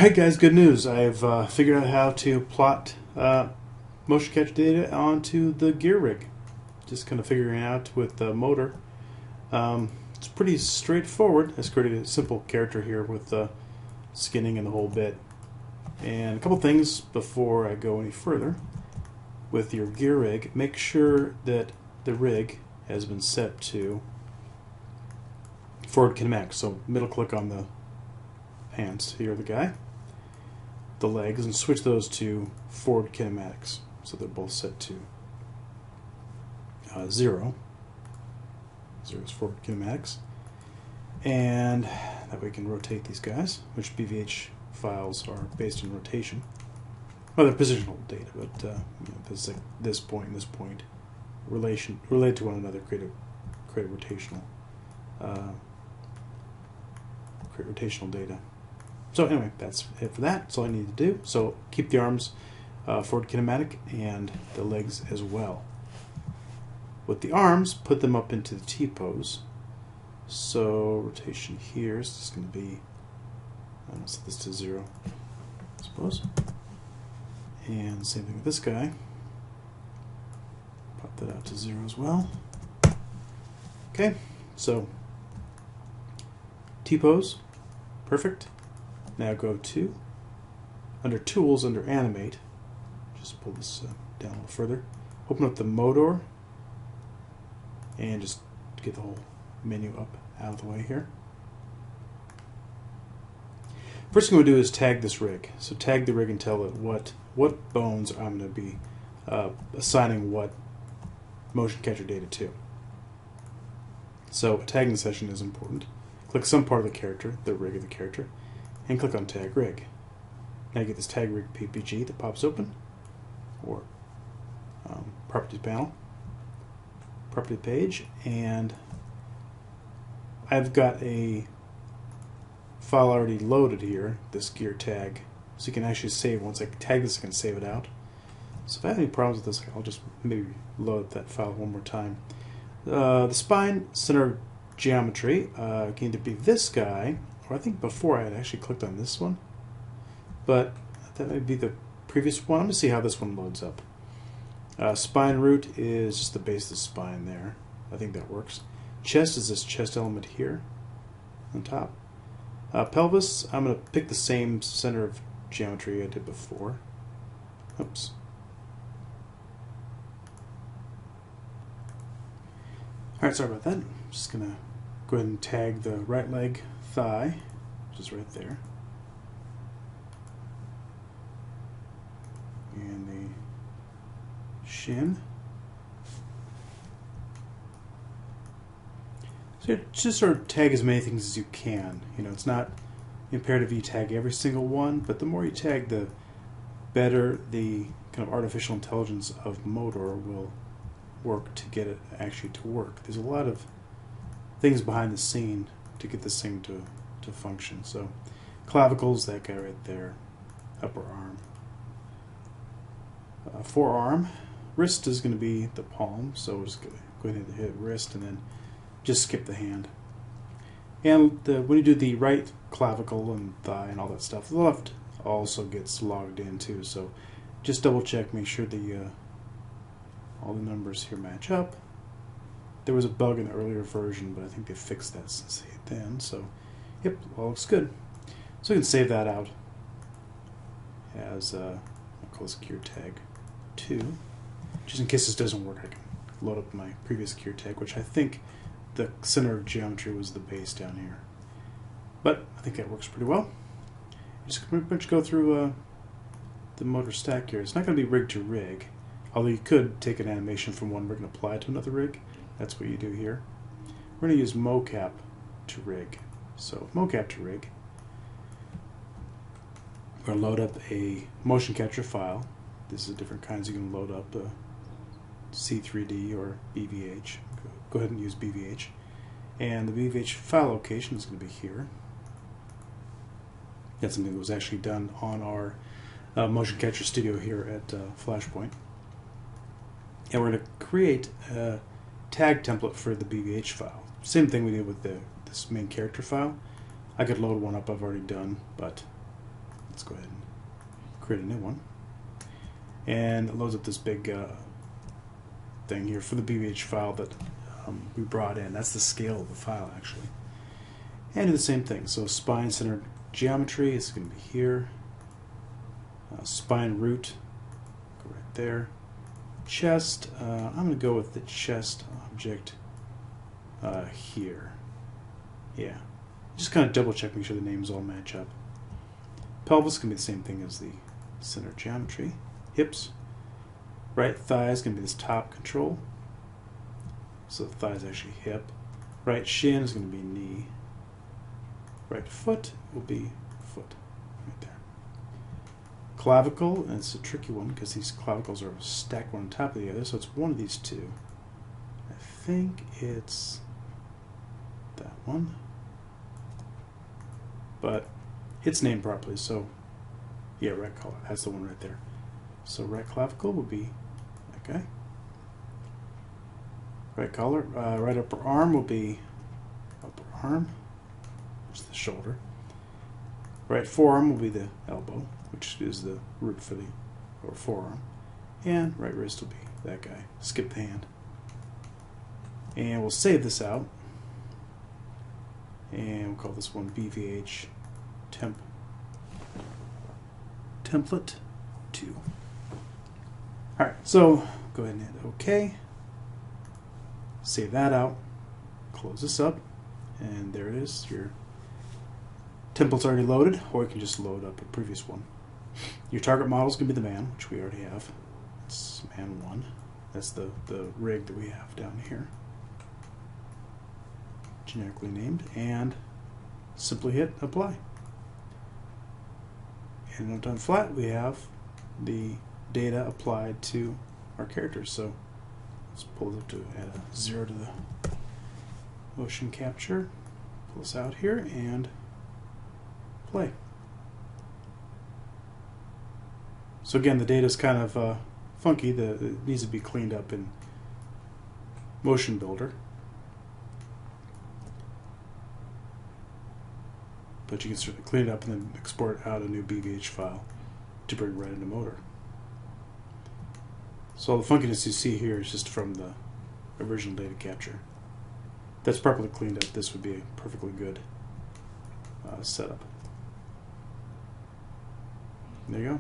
Alright guys, good news. I've figured out how to plot motion capture data onto the gear rig. Just kind of figuring it out with the motor. It's pretty straightforward. I created a simple character here with skinning and the whole bit. And a couple things before I go any further. With your gear rig, make sure that the rig has been set to forward kinematic. So middle click on the pants here, the guy, the legs, and switch those to forward kinematics. So they're both set to 0. 0 is forward kinematics. And that way we can rotate these guys, which BVH files are based on rotation. Well, they're positional data, but this, like, this point and this point relate to one another, create rotational data. So anyway, that's it for that. That's all I need to do. So keep the arms forward kinematic and the legs as well. With the arms, put them up into the T-pose. So rotation here is just going to be, I'll set this to 0, I suppose. And same thing with this guy. Pop that out to 0 as well. Okay, so T-pose, perfect. Now go to, under Tools, under Animate, just pull this down a little further. Open up the motor, and just get the whole menu up out of the way here. First thing we'll do is tag this rig. So tag the rig and tell it what bones I'm going to be assigning what motion capture data to. So a tagging session is important. Click some part of the character, the rig of the character, and click on Tag Rig. Now you get this Tag Rig PPG that pops open, or Properties panel, Property page, and I've got a file already loaded here, this gear tag, so you can actually save. Once I tag this, I can save it out. So if I have any problems with this, I'll just maybe load that file one more time. The spine center of geometry can either be this guy, or I think before I had actually clicked on this one, but that may be the previous one. I'm going to see how this one loads up. Spine root is just the base of the spine there. I think that works. Chest is this chest element here on top. Pelvis, I'm going to pick the same center of geometry I did before. Oops. Alright, sorry about that. I'm just going to go ahead and tag the right leg thigh, which is right there. And the shin. So just sort of tag as many things as you can. You know, it's not imperative you tag every single one, but the more you tag, the better the kind of artificial intelligence of motor will work to get it actually to work. There's a lot of things behind the scene to get this thing to function. So clavicles, that guy right there, upper arm. Forearm. Wrist is going to be the palm, so we're just going to go ahead and hit wrist and then just skip the hand. And when you do the right clavicle and thigh and all that stuff, the left also gets logged in too. So just double check, make sure the all the numbers here match up. There was a bug in the earlier version, but I think they fixed that since then. So yep, all looks good. So we can save that out as I'll call this gear tag 2. Just in case this doesn't work, I can load up my previous gear tag, which I think the center of geometry was the base down here. But I think that works pretty well. Just pretty much go through the motor stack here. It's not going to be rig to rig, although you could take an animation from one rig and apply it to another rig. That's what you do here. We're going to use Mocap to rig. So Mocap to rig, we're going to load up a motion capture file. This is different kinds you can load up, C3D or BVH. Go ahead and use BVH. And the BVH file location is going to be here. That's something that was actually done on our motion capture studio here at Flashpoint. And we're going to create a tag template for the BVH file. Same thing we did with this main character file. I could load one up I've already done, but Let's go ahead and create a new one. And it loads up this big thing here for the BVH file that we brought in. That's the scale of the file, actually. And do the same thing. So spine center geometry is going to be here. Spine root, go right there. Chest, I'm going to go with the chest object here. Yeah. Just kind of double check, make sure the names all match up. Pelvis is going to be the same thing as the center geometry. Hips. Right thigh is going to be this top control. So the thigh is actually hip. Right shin is going to be knee. Right foot will be foot. Right there. Clavicle, and it's a tricky one because these clavicles are stacked one on top of the other, so it's one of these two. I think it's that one. But it's named properly, so yeah, right collar. That's the one right there. So right clavicle would be that guy. Right collar, right upper arm will be upper arm, which is the shoulder. Right forearm will be the elbow, which is the root for the or forearm. And right wrist will be that guy. Skip the hand. And we'll save this out. And we'll call this one BVH template 2. Alright, so go ahead and hit OK. Save that out. Close this up. And there it is. Your template's already loaded, or you can just load up a previous one. Your target model is going to be the man, which we already have. It's man 1. That's the rig that we have down here. Generically named. And simply hit apply. And on flat, we have the data applied to our characters. So let's pull it up to add a 0 to the motion capture. Pull this out here and play. So again, the data is kind of funky. It needs to be cleaned up in Motion Builder. But you can certainly clean it up and then export out a new BVH file to bring right into Motor. So all the funkiness you see here is just from the original data capture. If that's properly cleaned up, this would be a perfectly good setup. There you go.